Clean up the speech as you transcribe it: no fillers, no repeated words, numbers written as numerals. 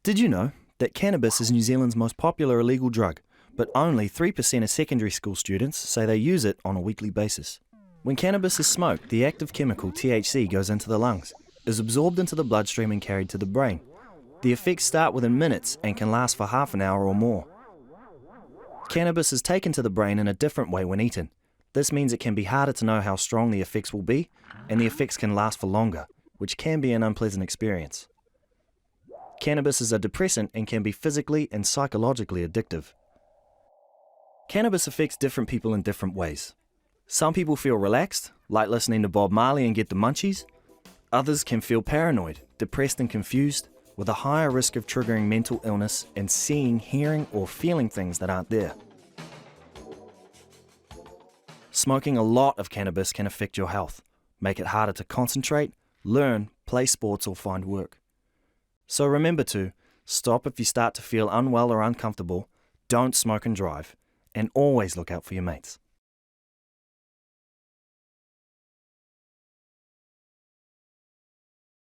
Did you know that cannabis is New Zealand's most popular illegal drug, but only 3% of secondary school students say they use it on a weekly basis? When cannabis is smoked, the active chemical THC goes into the lungs, is absorbed into the bloodstream and carried to the brain. The effects start within minutes and can last for half an hour or more. Cannabis is taken to the brain in a different way when eaten. This means it can be harder to know how strong the effects will be, and the effects can last for longer, which can be an unpleasant experience. Cannabis is a depressant and can be physically and psychologically addictive. Cannabis affects different people in different ways. Some people feel relaxed, like listening to Bob Marley and get the munchies. Others can feel paranoid, depressed and confused, with a higher risk of triggering mental illness and seeing, hearing or feeling things that aren't there. Smoking a lot of cannabis can affect your health, make it harder to concentrate, learn, play sports or find work. So remember to stop if you start to feel unwell or uncomfortable, don't smoke and drive, and always look out for your mates.